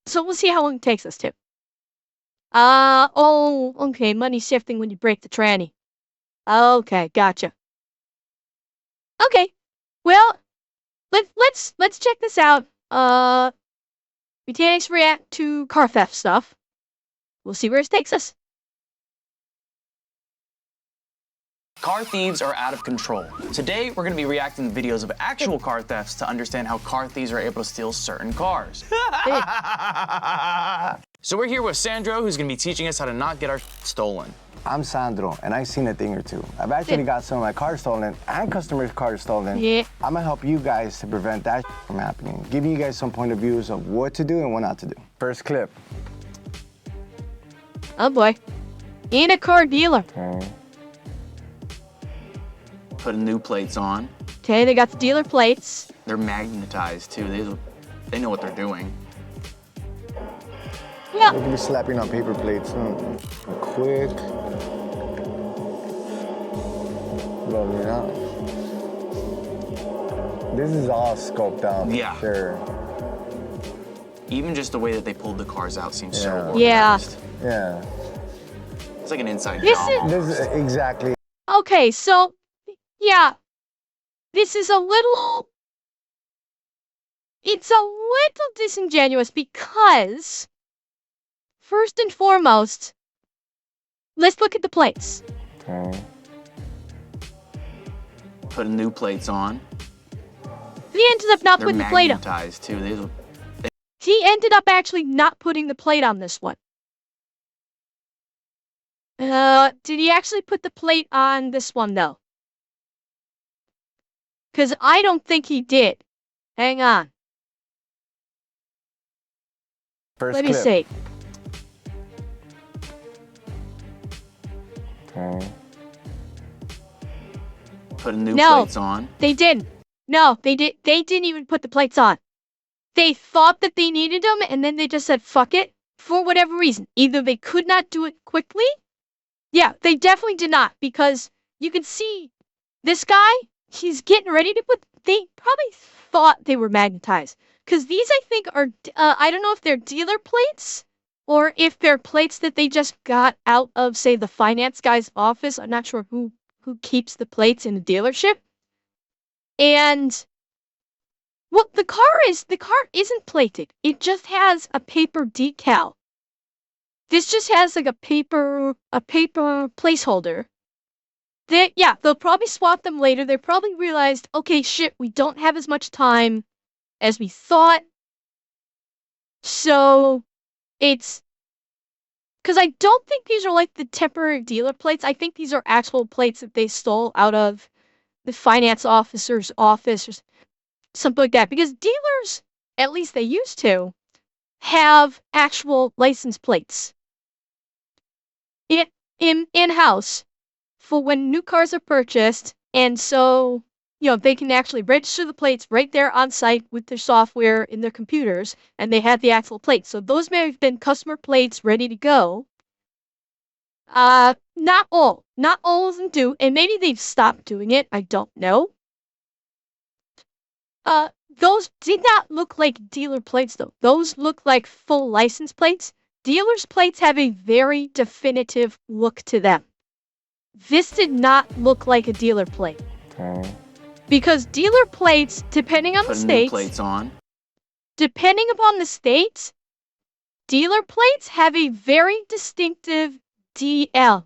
So we'll see how long it takes us to. Okay, money shifting when you break the tranny. Okay, gotcha. Okay, well, let's check this out. Mechanics react to car theft stuff. We'll see where it takes us. Car thieves are out of control. Today, we're going to be reacting to videos of actual car thefts to understand how car thieves are able to steal certain cars. So we're here with Sandro, who's going to be teaching us how to not get our stolen. I'm Sandro, and I've seen a thing or two. I've actually got some of my cars stolen and customers' cars stolen. Yeah. I'm gonna help you guys to prevent that from happening. Giving you guys some point of views of what to do and what not to do. First clip. Oh boy. In a car dealer. Okay. Putting new plates on. Okay, they got the dealer plates. They're magnetized, too. They know what they're doing. Yeah. We could be slapping on paper plates. Quick. Love it out. This is all scoped out. Yeah. Sure. Even just the way that they pulled the cars out seems so organized. Yeah. Yeah. It's like an inside This job. This is exactly. Okay, so yeah. This is a little disingenuous because first and foremost, let's look at the plates. Okay. Putting new plates on. He ended up not They're putting the plate on. magnetized, too. He ended up actually not putting the plate on this one. Did he actually put the plate on this one, though? Because I don't think he did. Hang on. First Let me clip. see. Okay. Putting new No. plates on. They didn't. No, they didn't even put the plates on. They thought that they needed them, and then they just said, fuck it, for whatever reason. Either they could not do it quickly. Yeah, they definitely did not, because you can see this guy, he's getting ready to put, they probably thought they were magnetized. Because these, I think, are, I don't know if they're dealer plates, or if they're plates that they just got out of, say, the finance guy's office. I'm not sure who keeps the plates in the dealership. And what the car isn't plated. It just has a paper decal. This just has like a paper placeholder. They'll probably swap them later. They probably realized, okay, shit, we don't have as much time as we thought. So it's because I don't think these are like the temporary dealer plates. I think these are actual plates that they stole out of the finance officer's office or something like that. Because dealers, at least they used to, have actual license plates in-house for when new cars are purchased, and so they can actually register the plates right there on site with their software in their computers, and they have the actual plates. So those may have been customer plates ready to go. Not all of them do, and maybe they've stopped doing it. I don't know. Those did not look like dealer plates, though. Those look like full license plates. Dealer's plates have a very definitive look to them. This did not look like a dealer plate. Okay. Because dealer plates, depending on the Putting new states, plates on. depending upon the states, dealer plates have a very distinctive DL,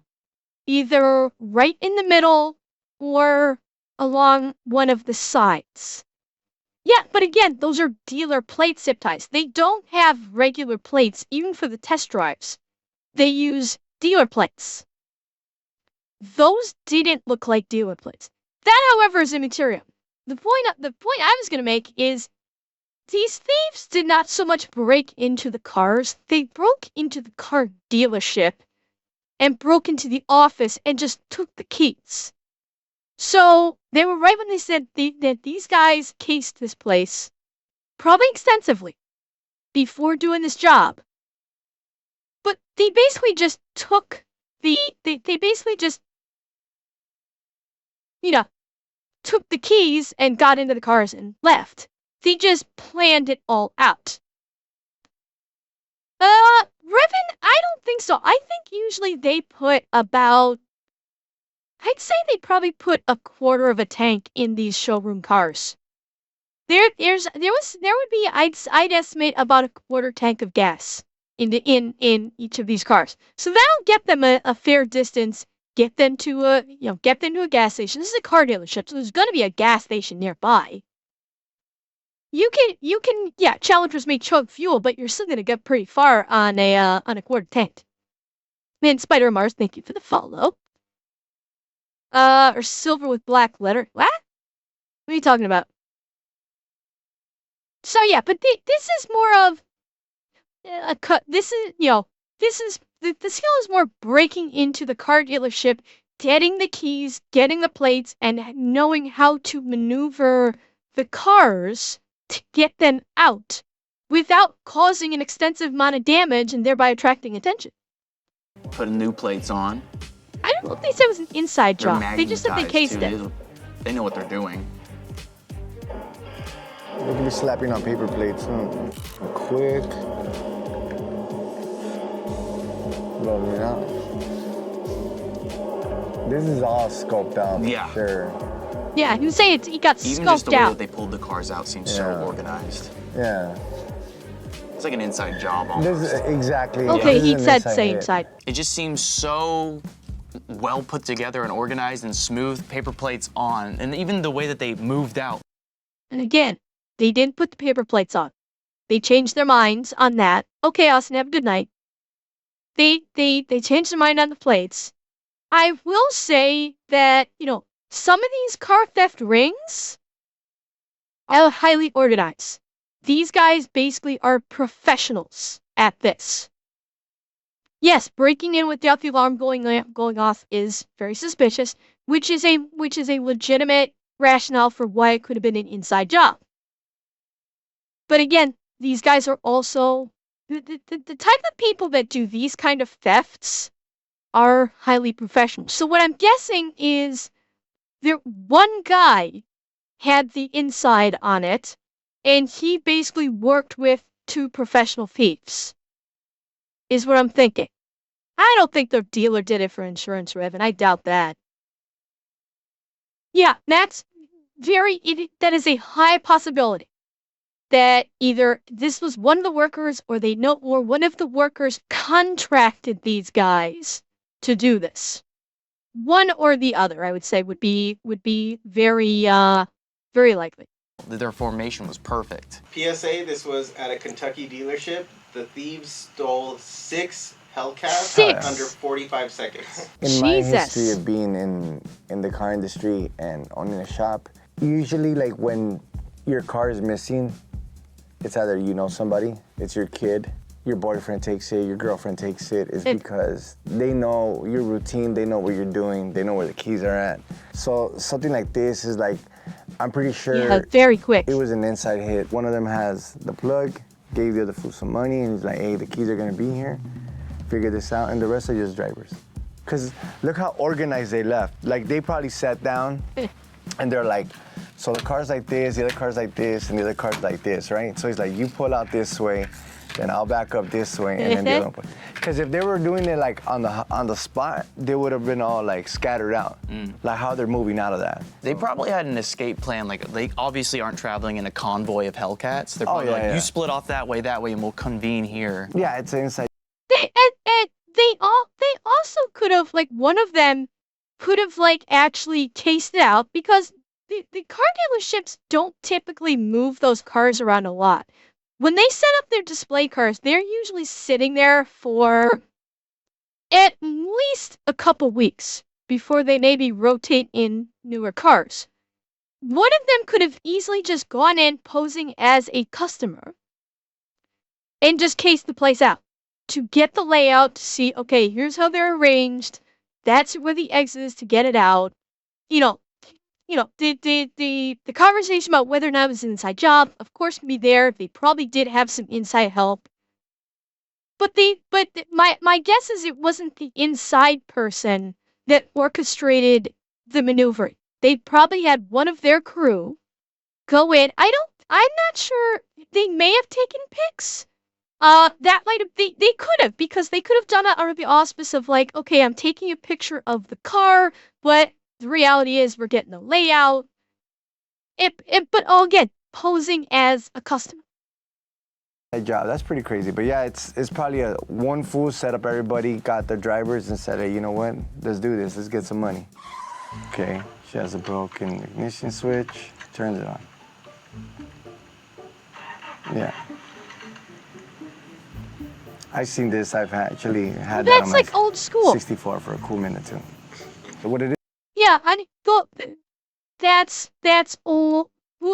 either right in the middle or along one of the sides. Yeah, but again, those are dealer plate zip ties. They don't have regular plates, even for the test drives. They use dealer plates. Those didn't look like dealer plates. That, however, is immaterial. The point I was going to make is these thieves did not so much break into the cars. They broke into the car dealership and broke into the office and just took the keys. So they were right when they said that these guys cased this place probably extensively before doing this job. But they basically just took they basically just took the keys and got into the cars and left. They just planned it all out. Revan, I don't think so. I think usually they put about, I'd say they probably put a quarter of a tank in these showroom cars. There would be, I'd estimate about a quarter tank of gas in each of these cars. So that'll get them a fair distance, get them to a gas station. This is a car dealership, so there's gonna be a gas station nearby. Yeah, challengers may chug fuel, but you're still gonna get pretty far on a quarter tank. Man, Spider Mars, thank you for the follow. Or silver with black letter. What? What are you talking about? So yeah, but this is more of a cut. This is the skill is more breaking into the car dealership, getting the keys, getting the plates, and knowing how to maneuver the cars to get them out without causing an extensive amount of damage and thereby attracting attention. Putting new plates on. I don't know if they said it was an inside They're job. They just said they magnetized, cased too. it. They know what they're doing. They could be slapping on paper plates. Quick. Love it out. This is all scoped out. Yeah. Sure. Yeah, you say it got Even just the scoped way out. that they pulled the cars out seems so organized. Yeah. It's like an inside job almost. This is exactly. Okay, this is he an said inside same hit. side. It just seems so well put together and organized and smooth, paper plates on, and even the way that they moved out. And again, they didn't put the paper plates on. They changed their minds on that. Okay, Austin, have a good night. They changed their mind on the plates. I will say that, some of these car theft rings are highly organized. These guys basically are professionals at this. Yes, breaking in without the alarm going off is very suspicious, which is a legitimate rationale for why it could have been an inside job. But again, these guys are also the type of people that do these kind of thefts are highly professional. So what I'm guessing is one guy had the inside on it, and he basically worked with two professional thieves, is what I'm thinking. I don't think the dealer did it for insurance, Revan. I doubt that. Yeah, that is a high possibility that either this was one of the workers or one of the workers contracted these guys to do this. One or the other, I would say, would be very very likely. Their formation was perfect. PSA, this was at a Kentucky dealership. The thieves stole 6 Hellcats Six. under 45 seconds. In my Jesus. history of being in the car industry and owning a shop, usually like when your car is missing, it's either you know somebody, it's your kid, your boyfriend takes it, your girlfriend takes it. It's because they know your routine, they know what you're doing, they know where the keys are at. So something like this is like, I'm pretty sure very quick. it was an inside hit. One of them has the plug, gave the other fool some money, and he's like, hey, the keys are gonna be here. Figure this out, and the rest are just drivers. Cause look how organized they left. Like they probably sat down and they're like, so the car's like this, the other car's like this, and the other car's like this, right? So he's like, you pull out this way, then I'll back up this way, and then the other one. Because if they were doing it like on the spot, they would have been all like scattered out, like how they're moving out of that. They probably had an escape plan. Like they obviously aren't traveling in a convoy of Hellcats. They're probably you split off that way, and we'll convene here. Yeah, it's an inside. They also could have, like, one of them could have, like, actually cased it out, because the car dealerships don't typically move those cars around a lot. When they set up their display cars, they're usually sitting there for at least a couple weeks before they maybe rotate in newer cars. One of them could have easily just gone in posing as a customer and just cased the place out to get the layout, to see, okay, here's how they're arranged. That's where the exit is to get it out. The conversation about whether or not it was an inside job, of course, can be there. They probably did have some inside help. But my guess is it wasn't the inside person that orchestrated the maneuvering. They probably had one of their crew go in. I'm not sure. They may have taken pics. That might have, they could have, because they could have done it under the auspice of like, okay, I'm taking a picture of the car, but the reality is we're getting the layout. But again, posing as a customer. That job, that's pretty crazy. But yeah, it's probably a one fool set up everybody, got the drivers and said, hey, you know what? Let's do this. Let's get some money. Okay, she has a broken ignition switch, turns it on. Yeah. I've seen this. I've actually had that on That's my like old school. 64 for a cool minute too. So what it is? Yeah, I mean, that's old.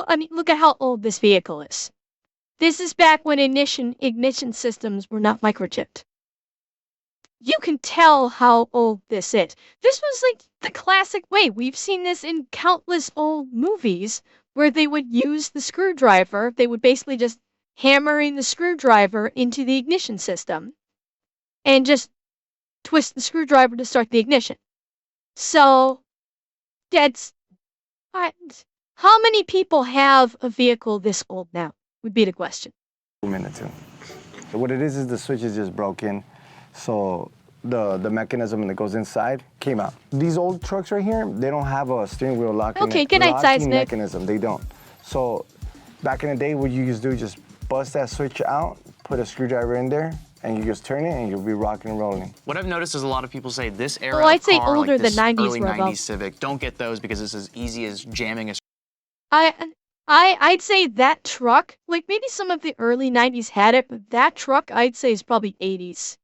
I mean, look at how old this vehicle is. This is back when ignition systems were not microchipped. You can tell how old this is. This was like the classic way. We've seen this in countless old movies where they would use the screwdriver. They would basically just hammering the screwdriver into the ignition system and just twist the screwdriver to start the ignition. So that's how many people have a vehicle this old now would be the question. Minute too. So what it is the switch is just broken. So the mechanism that goes inside came out. These old trucks right here, they don't have a steering wheel locking, Okay, good night, Seismic. mechanism. They don't. So back in the day, what you used to do is just bust that switch out, put a screwdriver in there, and you just turn it and you'll be rocking and rolling. What I've noticed is a lot of people say this era I'd of say car, older like this than 90s early were 90s about. Civic, don't get those because it's as easy as jamming a I'd say that truck, like maybe some of the early 90s had it, but that truck I'd say is probably 80s.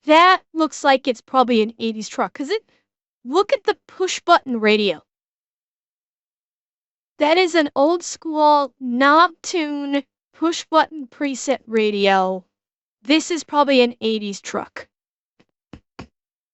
That looks like it's probably an 80s truck, cause look at the push button radio. That is an old school knob tune push button preset radio. This is probably an 80s truck.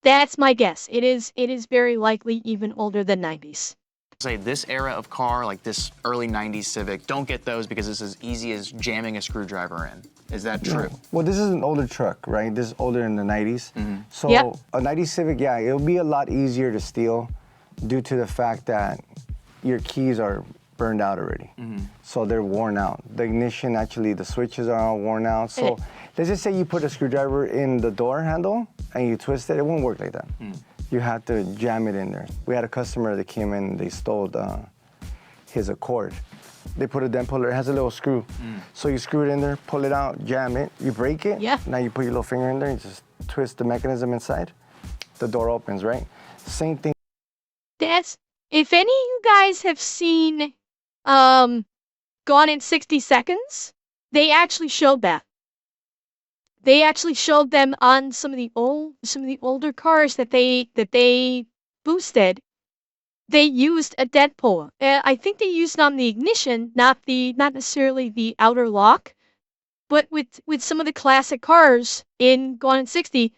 That's my guess. It is very likely even older than 90s. say this era of car, like this early 90s Civic, don't get those because it's as easy as jamming a screwdriver in. Is that true? Well, this is an older truck, right? This is older in the 90s. So Yep. a 90s Civic, yeah, it'll be a lot easier to steal due to the fact that your keys are burned out already. So they're worn out. The ignition, actually, the switches are all worn out. So let's just say you put a screwdriver in the door handle and you twist it, it won't work like that. You have to jam it in there. We had a customer that came in, they stole his Accord. They put a dent puller, it has a little screw. So you screw it in there, pull it out, jam it, you break it. Yeah. Now you put your little finger in there and just twist the mechanism inside. The door opens, right? Same thing. If any of you guys have seen Gone in 60 Seconds, they actually showed that. They actually showed them on some of the older cars that they boosted. They used a dent puller. I think they used it on the ignition, not necessarily the outer lock. But with some of the classic cars in Gone in 60,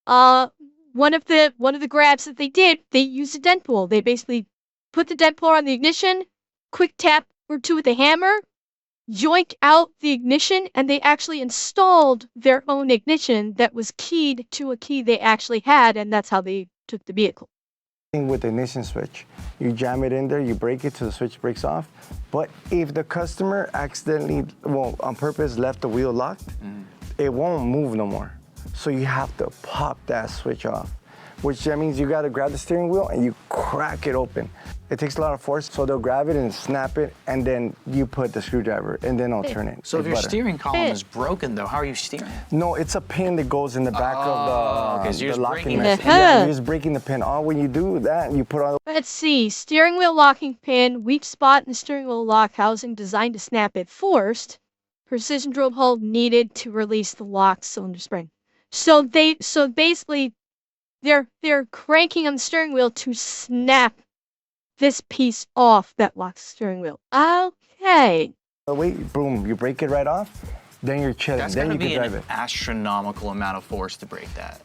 one of the grabs that they did, they used a dent puller. They basically put the dent puller on the ignition, quick tap or two with a hammer, yoink out the ignition, and they actually installed their own ignition that was keyed to a key they actually had, and that's how they took the vehicle. With the ignition switch, you jam it in there, you break it till the switch breaks off. But if the customer accidentally, well, on purpose left the wheel locked, it won't move no more. So you have to pop that switch off, which that means you gotta grab the steering wheel and you crack it open. It takes a lot of force, so they'll grab it and snap it, and then you put the screwdriver, and then I'll turn it. So if It's your butter. steering column is broken, though, how are you steering? No, it's a pin that goes in the back of okay, so you're the just locking breaking the mechanism. pin. Yeah, you're just breaking the pin. All when you do that, you put all. Let's see. Steering wheel locking pin, weak spot in the steering wheel lock housing designed to snap it forced. Precision drill hole needed to release the lock cylinder spring. So basically they're cranking on the steering wheel to snap this piece off that locks the steering wheel. Okay. Oh, wait, boom, you break it right off, then you're chilling. That's then gonna you can be drive an it. astronomical amount of force to break that.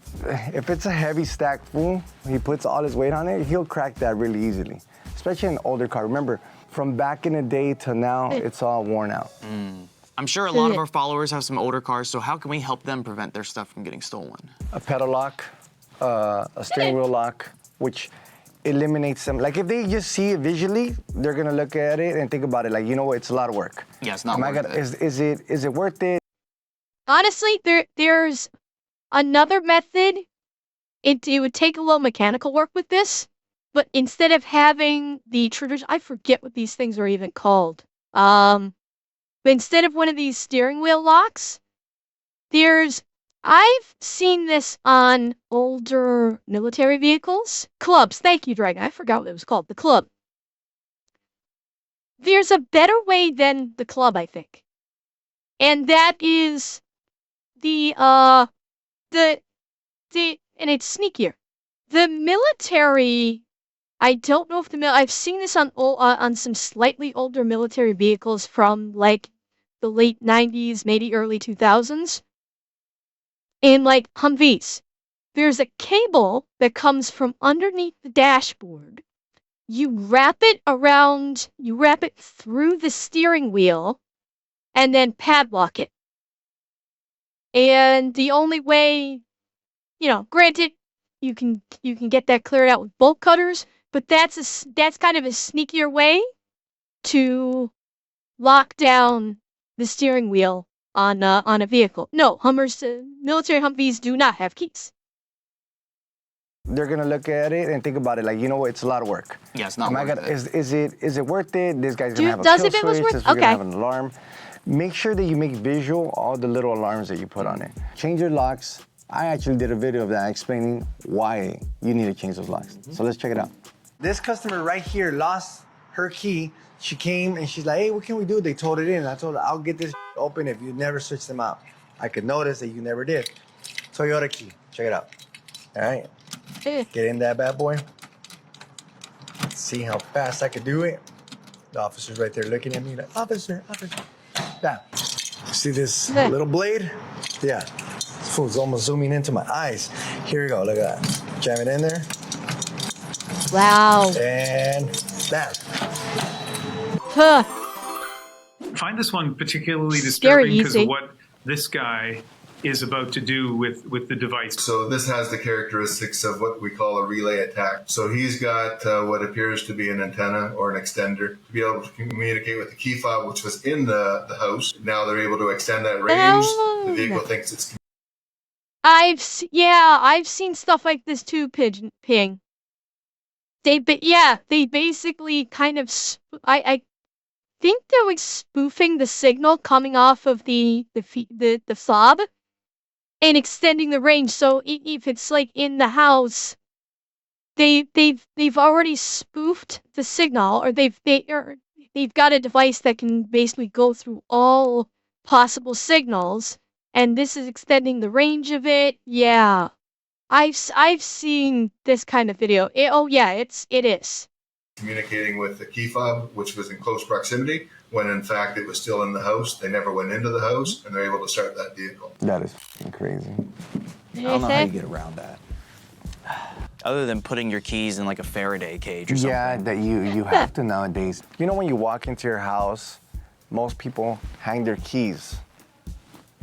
If it's a heavy stack fool, he puts all his weight on it, he'll crack that really easily. Especially in an older car. Remember, from back in the day to now, it's all worn out. I'm sure a lot of our followers have some older cars, so how can we help them prevent their stuff from getting stolen? A pedal lock, a steering wheel lock, which eliminates them. Like if they just see it visually, they're gonna look at it and think about it like, you know what, it's a lot of work. Yeah, it's not worth it. Is it worth it? Honestly, there's another method. It would take a little mechanical work with this, but instead of having the traditional, I forget what these things are even called. But instead of one of these steering wheel locks, I've seen this on older military vehicles. Clubs. Thank you, Dragon. I forgot what it was called. The club. There's a better way than the club, I think. And that is the and it's sneakier. The military, I don't know if I've seen this on some slightly older military vehicles from like the late 90s, maybe early 2000s. And like Humvees, there's a cable that comes from underneath the dashboard. You wrap it through the steering wheel, and then padlock it. And the only way, granted, you can get that cleared out with bolt cutters, but that's kind of a sneakier way to lock down the steering wheel on a vehicle. No, military Humvees do not have keys. They're gonna look at it and think about it like, you know what, it's a lot of work. Yeah, it's not worth it. Is it worth it? This guy's gonna have a Does kill it was switch. worth? This gonna Okay. have an alarm. Make sure that you make visual all the little alarms that you put on it. Change your locks. I actually did a video of that explaining why you need to change those locks. So let's check it out. This customer right here lost her key. She came and she's like, hey, what can we do? They told it in. I told her, I'll get this open if you never switch them out. I could notice that you never did. Toyota key. Check it out. All right. Get in that bad boy. See how fast I could do it. The officer's right there looking at me like, officer. Yeah. See this little blade? Yeah. This fool's almost zooming into my eyes. Here we go. Look at that. Jam it in there. Wow. And that. Huh. I find this one particularly Scary disturbing because easy. of what this guy is about to do with the device. So this has the characteristics of what we call a relay attack. So he's got what appears to be an antenna or an extender to be able to communicate with the key fob, which was in the house. Now they're able to extend that range. The vehicle thinks it's... I've seen stuff like this too, Ping. They basically kind of, I think they were spoofing the signal coming off of the fob and extending the range. So if it's like in the house, they've already spoofed the signal, or they've got a device that can basically go through all possible signals, and this is extending the range of it. Yeah, I've seen this kind of video. It is. communicating with the key fob, which was in close proximity, when in fact it was still in the house. They never went into the house, and they're able to start that vehicle. That is crazy. I don't know how you get around that. Other than putting your keys in like a Faraday cage or something. Yeah, that you have to nowadays. You know, when you walk into your house, most people hang their keys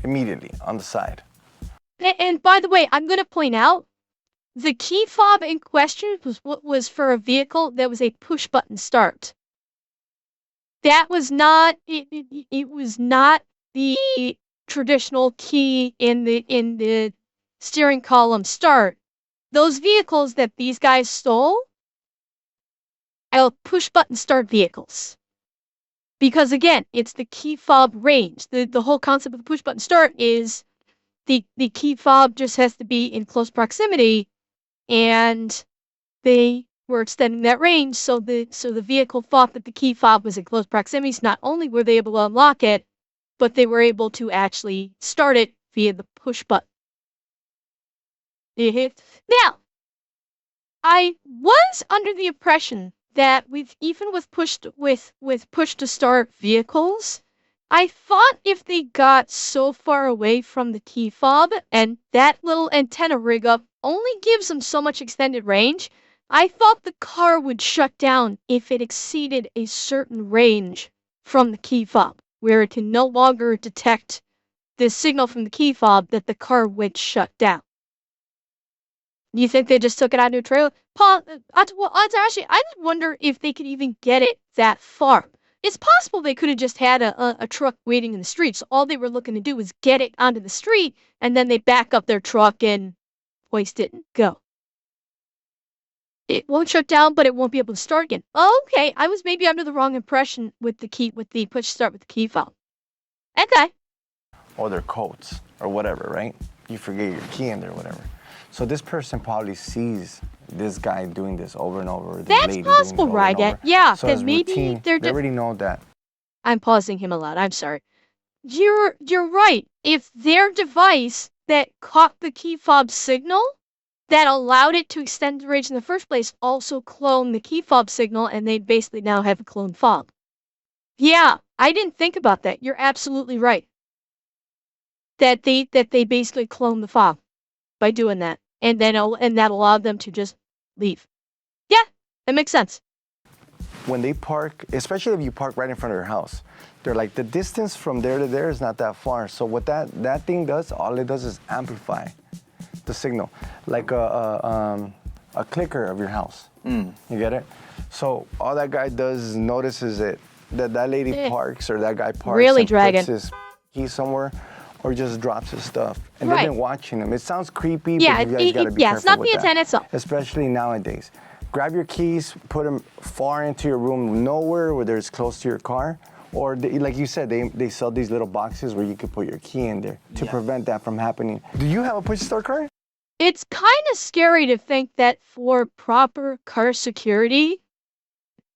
immediately on the side. And by the way, I'm gonna point out, the key fob in question was for a vehicle that was a push button start. That was not it was not the traditional key in the steering column start. Those vehicles that these guys stole are push button start vehicles. Because again, it's the key fob range. The whole concept of the push button start is the key fob just has to be in close proximity, and they were extending that range, so the vehicle thought that the key fob was in close proximity. So not only were they able to unlock it, but they were able to actually start it via the push button. Now, I was under the impression that even with push to start vehicles, I thought if they got so far away from the key fob and that little antenna rig up only gives them so much extended range, I thought the car would shut down if it exceeded a certain range from the key fob, where it can no longer detect the signal from the key fob, that the car would shut down. You think they just took it out of a trailer? Paul, actually, I wonder if they could even get it that far. It's possible they could have just had a truck waiting in the street. So all they were looking to do was get it onto the street, and then they back up their truck and hoist it and go. It won't shut down, but it won't be able to start again. Oh, okay, I was maybe under the wrong impression with the push start with the key fob. Okay. Or their coats or whatever, right? You forget your key in there or whatever. So this person probably sees this guy doing this over and over. This That's lady possible, doing it over and Rygat. over. Yeah, So then as maybe routine, they're they already know that. I'm pausing him a lot. I'm sorry. You're right. If their device that caught the key fob signal that allowed it to extend the range in the first place also cloned the key fob signal, and they basically now have a cloned fob. Yeah, I didn't think about that. You're absolutely right. That they basically cloned the fob by doing that, and that allowed them to just leave. Yeah, that makes sense. When they park, especially if you park right in front of your house, they're like, the distance from there to there is not that far. So what that thing does, all it does is amplify the signal, like a clicker of your house. You get it? So all that guy does is notices it, that lady parks or that guy parks Really and dragging. puts his key somewhere or just drops his stuff. And Right. they've been watching him. It sounds creepy, Yeah, but you guys gotta be yeah, careful it's not with the that. intent itself. Especially nowadays. Grab your keys, put them far into your room, nowhere where it's close to your car. Or like you said, they sell these little boxes where you can put your key in there to prevent that from happening. Do you have a push start car? It's kind of scary to think that for proper car security,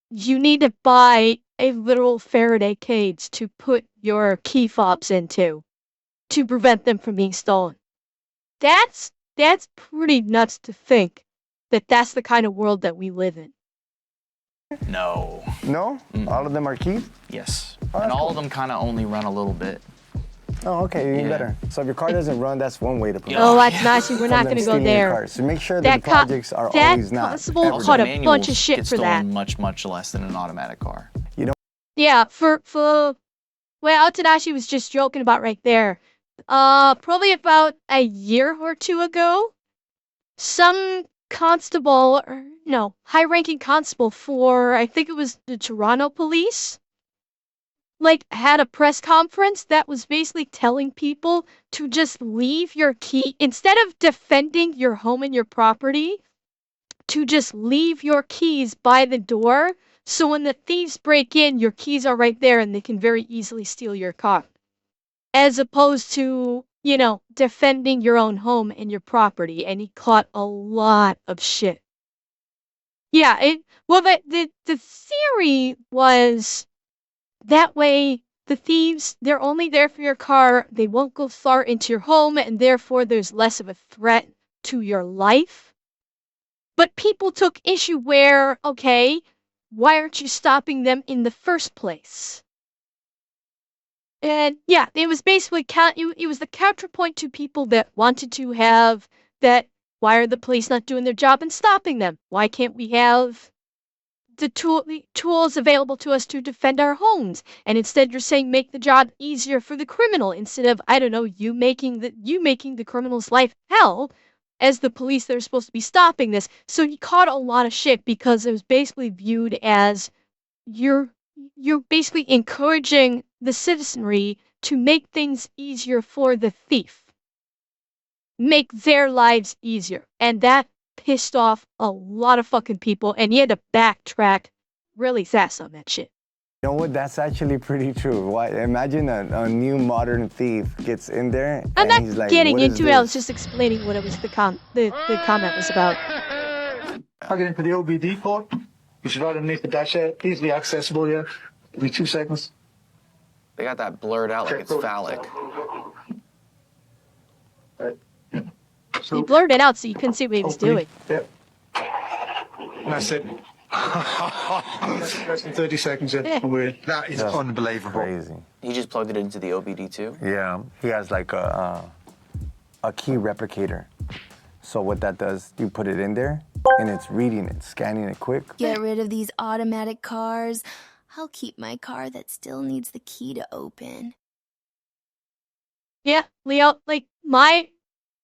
you need to buy a literal Faraday cage to put your key fobs into to prevent them from being stolen. That's pretty nuts to think that that's the kind of world that we live in. No. No? All of them are keys? Yes. Oh, And that's all of them kind of only run a little bit. Oh, okay, even Yeah. better. So if your car doesn't run, that's one way to prevent Oh, it that's nice. We're from not them going to go stealing your there. cars. So make sure that That the projects are always not. constable ever caught done. a Manuals bunch of shit get for stolen that. much less than an automatic car. Yeah, for well, Tadashi was just joking about right there. Probably about a year or two ago, some constable, or no, high-ranking constable for, I think it was the Toronto police, like, had a press conference that was basically telling people to just leave your key, instead of defending your home and your property, to just leave your keys by the door, so when the thieves break in, your keys are right there and they can very easily steal your car. As opposed to, defending your own home and your property, and he caught a lot of shit. Yeah, the theory was that way the thieves, they're only there for your car, they won't go far into your home, and therefore there's less of a threat to your life. But people took issue where, okay, why aren't you stopping them in the first place? And yeah, it was basically it was the counterpoint to people that wanted to have that. Why are the police not doing their job and stopping them? Why can't we have the tools available to us to defend our homes? And instead, you're saying make the job easier for the criminal instead of, I don't know, you making the criminal's life hell. As the police that are supposed to be stopping this. So he caught a lot of shit because it was basically viewed as you're basically encouraging the citizenry to make things easier for the thief. Make their lives easier. And that pissed off a lot of fucking people, and he had to backtrack really fast on that shit. You know what? That's actually pretty true. Why? Imagine a new modern thief gets in there I'm and not he's like, getting "What is into it, I was this?" just explaining what it was the comment was about. Plug it into the OBD port, which is right underneath the dash pad, easily accessible here. It'll be 2 seconds. They got that blurred out like it's phallic. He blurred it out so you couldn't see what he was doing. Yep. And that's it. Less than 30 seconds in. Yeah. That is That's unbelievable. Crazy. He just plugged it into the OBD too. Yeah, he has like a key replicator. So what that does, you put it in there, and it's reading it, scanning it quick. Get rid of these automatic cars. I'll keep my car that still needs the key to open. Yeah, Leo, like my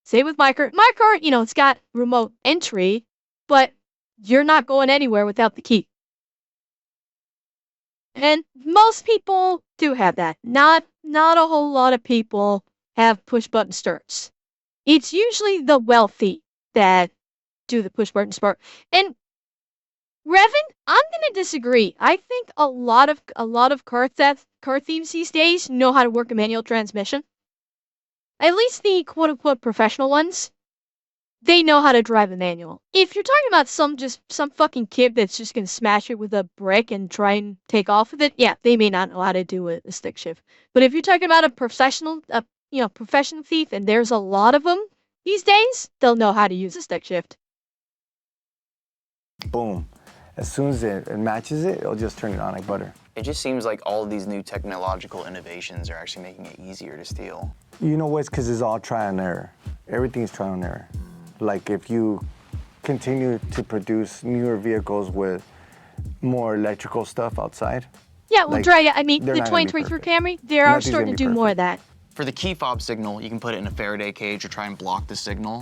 Same with my car. My car, it's got remote entry, but you're not going anywhere without the key. And most people do have that. Not a whole lot of people have push button starts. It's usually the wealthy that do the push button start. And Revan, I'm gonna disagree. I think a lot of car thieves these days know how to work a manual transmission. At least the quote unquote professional ones. They know how to drive a manual. If you're talking about some fucking kid that's just gonna smash it with a brick and try and take off with it, yeah, they may not know how to do a stick shift. But if you're talking about a professional thief, and there's a lot of them these days, they'll know how to use a stick shift. Boom. As soon as it matches it, it'll just turn it on like butter. It just seems like all of these new technological innovations are actually making it easier to steal. You know what? It's because it's all trial and error. Everything's trial and error. Like if you continue to produce newer vehicles with more electrical stuff outside. Yeah, well, like, the they're not gonna be 2023 perfect. Camry, they are Nothing's starting gonna to be do more of perfect. that. For the key fob signal, you can put it in a Faraday cage or try and block the signal.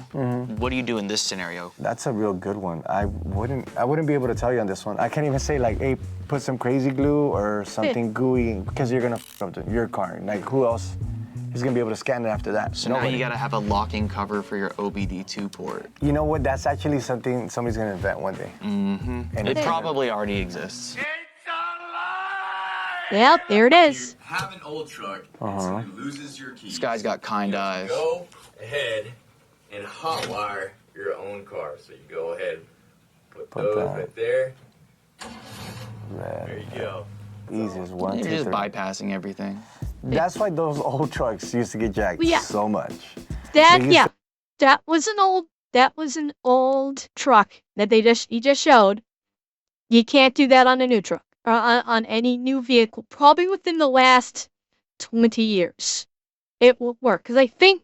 What do you do in this scenario? That's a real good one. I wouldn't be able to tell you on this one. I can't even say like, hey, put some crazy glue or something gooey because you're gonna f up your car. Like who else is gonna be able to scan it after that? So now you gotta have a locking cover for your OBD2 port. You know what? That's actually something somebody's gonna invent one day. And it probably already exists. Yep, there it is. Have an old truck and someone loses your keys. This guy's got kind eyes. Go ahead and hotwire your own car. So you go ahead, put those right there. There you go. Easy as one, You're two, just three. bypassing everything. That's why those old trucks used to get jacked so much. That was an old truck that he just showed. You can't do that on a new truck. On any new vehicle, probably within the last 20 years. It will work, because I think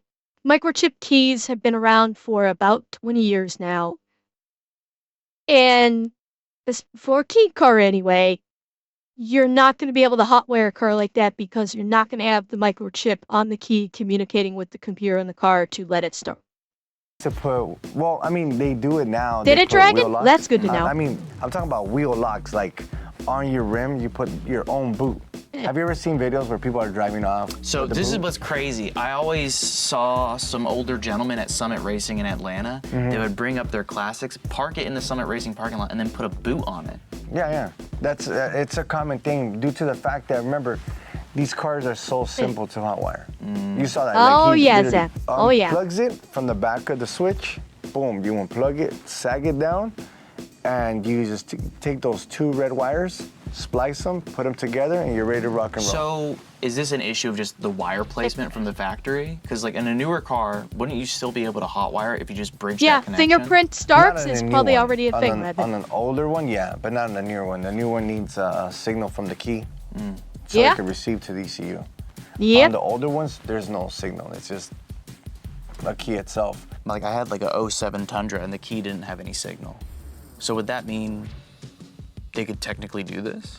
microchip keys have been around for about 20 years now. And for a key car anyway, you're not going to be able to hotwire a car like that because you're not going to have the microchip on the key communicating with the computer in the car to let it start. To put, well, I mean, they do it now. Did They it, put Dragon? wheel locks. That's good to know. I mean, I'm talking about wheel locks, like on your rim, you put your own boot. Have you ever seen videos where people are driving off? So this is what's crazy. I always saw some older gentlemen at Summit Racing in Atlanta. They would bring up their classics, park it in the Summit Racing parking lot, and then put a boot on it. Yeah. That's it's a common thing due to the fact that, remember, these cars are so simple to hotwire. You saw that. Oh, like, yeah, Zach. Oh, yeah. Plugs it from the back of the switch. Boom. You unplug it, sag it down, and you just take those two red wires, splice them, put them together, and you're ready to rock and roll. So is this an issue of just the wire placement from the factory? Because like in a newer car, wouldn't you still be able to hotwire if you just bridge that connection? Fingerprint starts Not on is a new probably one. already a thing. On an older one, yeah, but not on the newer one. The new one needs a signal from the key so it can receive to the ECU. On the older ones, there's no signal. It's just a key itself. Like I had like a 07 Tundra and the key didn't have any signal. So would that mean they could technically do this?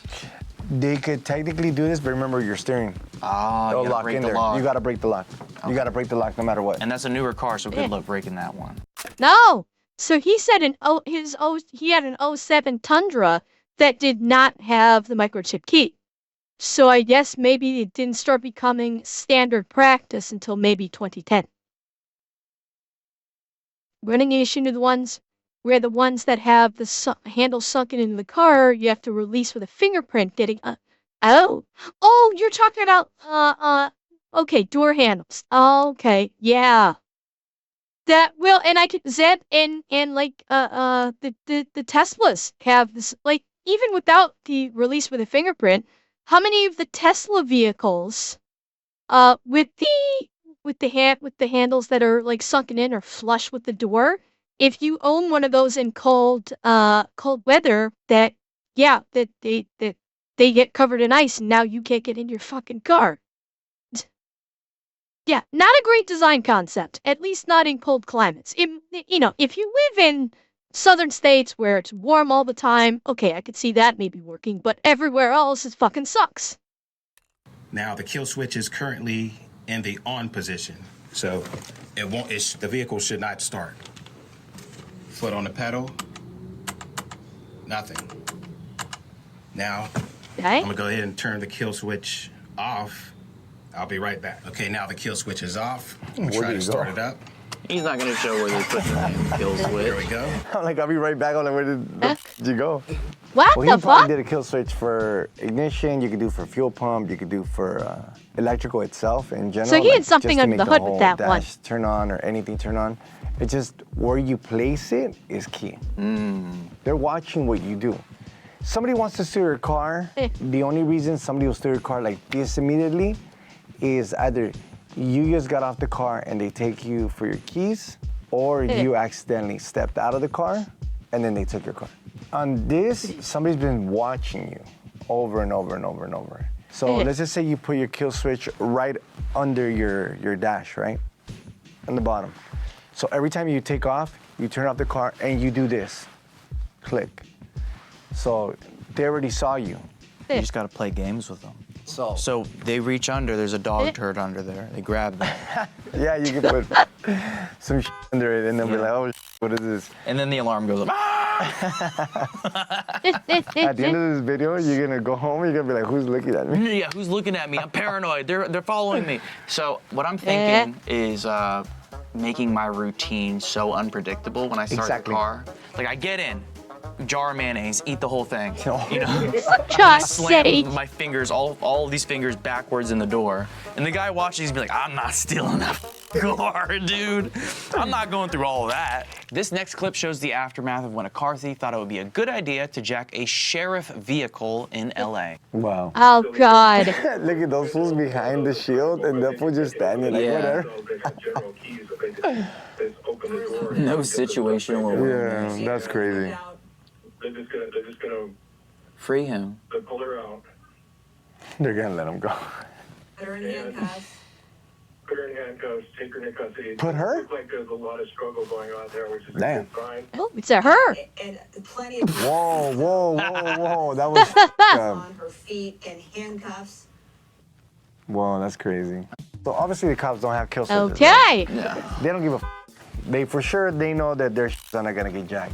They could technically do this, but remember your steering. Ah, you gotta break the lock. You gotta break the lock. You gotta break the lock no matter what. And that's a newer car, so good luck breaking that one. No. So he said he had an 07 Tundra that did not have the microchip key. So I guess maybe it didn't start becoming standard practice until maybe 2010. Running issue to the ones where the ones that have the handle sunken into the car, you have to release with a fingerprint getting you're talking about okay, door handles. Okay, yeah. That will, and I could Zed and like the Teslas have this, like, even without the release with a fingerprint, how many of the Tesla vehicles with the handles that are like sunken in or flush with the door, if you own one of those in cold weather, that they get covered in ice and now you can't get in your fucking car. Yeah, not a great design concept, at least not in cold climates. If you live in southern states where it's warm all the time, okay, I could see that maybe working, but everywhere else it fucking sucks. Now the kill switch is currently in the on position. So it won't. The vehicle should not start. Foot on the pedal. Nothing. Now, I'm gonna go ahead and turn the kill switch off. I'll be right back. Okay, now the kill switch is off. I'm gonna try to start it up. He's not gonna show where they put the kill switch. There we go. I'm like, I'll be right back. I'm like, where did you go? What well, the he probably fuck? did a kill switch for ignition. You could do for fuel pump. You could do for electrical itself in general. So he had like, something just to under make the hood whole with that dash one. turn on or anything turn on. It's just where you place it is key. They're watching what you do. Somebody wants to steal your car. The only reason somebody will steal your car like this immediately is either you just got off the car and they take you for your keys, or you accidentally stepped out of the car and then they took your car. On this, somebody's been watching you over and over and over and over. So let's just say you put your kill switch right under your dash, right? On the bottom. So every time you take off, you turn off the car and you do this. Click. So they already saw you. You just gotta play games with them. So they reach under, there's a dog turd under there. They grab that. Yeah, you can put some under it and then be like, oh, what is this? And then the alarm goes off. At the end of this video, you're gonna go home and you're gonna be like, who's looking at me? Yeah, who's looking at me? I'm paranoid. They're following me. So what I'm thinking is making my routine so unpredictable when I start the car. Like I get in, jar of mayonnaise, eat the whole thing. You know, Just slam say. my fingers, all of these fingers backwards in the door, and the guy watching is be like, I'm not stealing that car, dude. I'm not going through all of that. This next clip shows the aftermath of when a car thief thought it would be a good idea to jack a sheriff vehicle in LA. Wow. Oh God. Look at those fools behind the shield and that fool just standing like whatever. No situational awareness. Yeah, that's crazy. They're just gonna Free him. pull her out. They're gonna let him go. Put her in handcuffs. Put her in handcuffs. Take her into custody. Put her? Looks like there's a lot of struggle going on there, which is a Damn. good sign. Oh, it's a her. And plenty of Whoa, whoa, whoa, whoa. That was on her feet and handcuffs. Whoa, that's crazy. So obviously the cops don't have kill switches. Okay. Yeah. They don't give a They for sure they know that their are not gonna get jacked.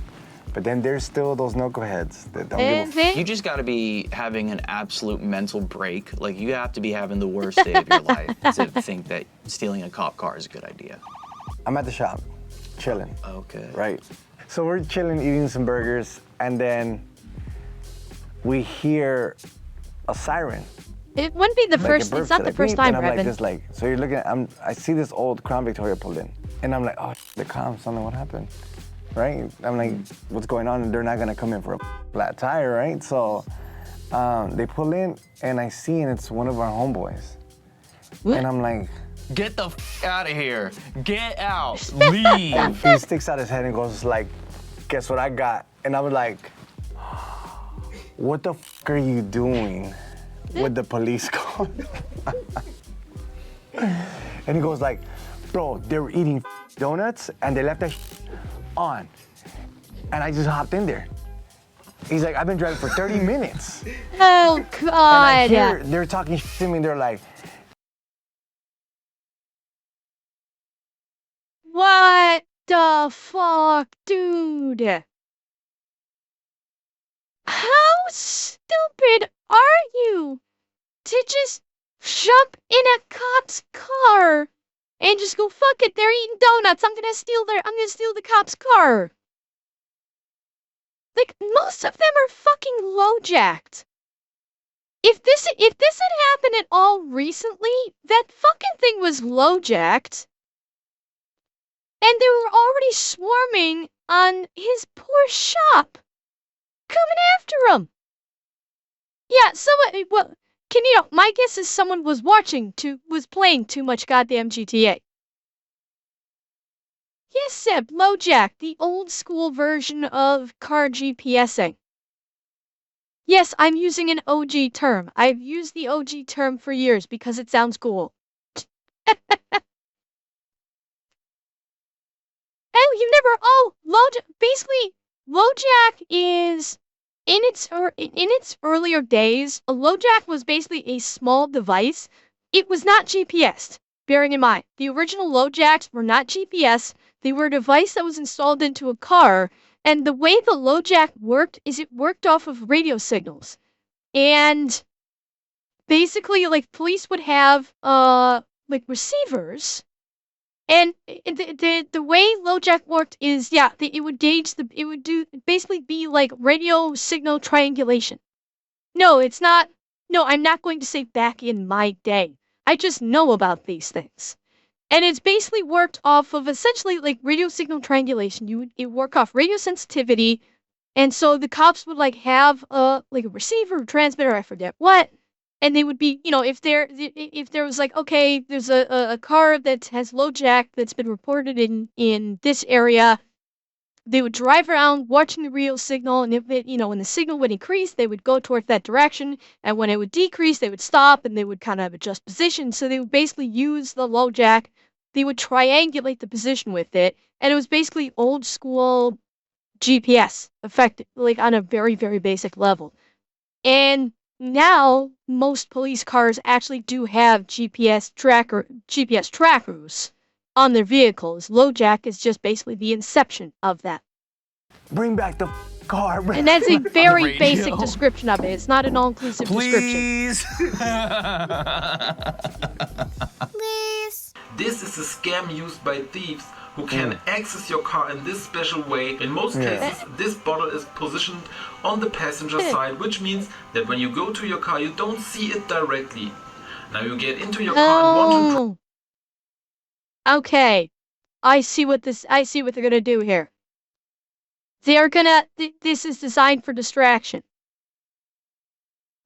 But then there's still those knuckleheads that don't give a You just got to be having an absolute mental break. Like, you have to be having the worst day of your life to think that stealing a cop car is a good idea. I'm at the shop, chilling. Okay. Right. So we're chilling, eating some burgers, and then we hear a siren. It wouldn't be the Like first. it burps, It's not the like, first beep, time, and I'm Brevin. like, this, like, so you're looking at, I see this old Crown Victoria pulled in, and I'm like, oh, the cops, I don't know what happened, right? I'm like, what's going on? And they're not gonna come in for a flat tire, right? So they pull in, and I see, and it's one of our homeboys, and I'm like, get the out of here. Get out. Leave. he sticks out his head and goes like, guess what I got? And I was like, what the are you doing with the police call? And he goes like, bro, they were eating donuts and they left that on. And I just hopped in there. He's like, I've been driving for 30 minutes. Oh And I God. hear they're talking to me and they're like, What the fuck, dude? How stupid are you to just jump in a cop's car and just go, fuck it, they're eating donuts, I'm gonna steal the cop's car. Like, most of them are fucking low-jacked. If this had happened at all recently, that fucking thing was low-jacked. And they were already swarming on his poor shop, coming after him. Yeah, my guess is someone was playing too much goddamn GTA. Yes, Seb, LoJack, the old school version of car GPSing. Yes, I'm using an OG term. I've used the OG term for years because it sounds cool. LoJack is, in its earlier days, a LoJack was basically a small device. It was not GPSed. bearing in mind, the original LoJacks were not GPS. They were a device that was installed into a car. And the way the LoJack worked is it worked off of radio signals. And basically, like, police would have, like, receivers. And the way LoJack worked is, yeah, it would basically be like radio signal triangulation. No, it's not. No, I'm not going to say back in my day. I just know about these things. And it's basically worked off of essentially like radio signal triangulation. It work off radio sensitivity. And so the cops would like have like a receiver or transmitter, I forget what. And they would be, if there was like, okay, there's a car that has LoJack that's been reported in this area. They would drive around watching the radio signal, and if it, when the signal would increase, they would go towards that direction, and when it would decrease, they would stop, and they would kind of adjust position. So they would basically use the LoJack. They would triangulate the position with it, and it was basically old school GPS, effective, like on a very, very basic level. And now most police cars actually do have GPS trackers on their vehicles. LoJack is just basically the inception of that. Bring back the car. And that's a very basic description of it. It's not an all-inclusive description. Please. This is a scam used by thieves who can access your car in this special way. In most cases, this bottle is positioned on the passenger side, which means that when you go to your car, you don't see it directly. Now you get into your car and want to... Okay, I see what they're gonna do here. They're gonna. This is designed for distraction.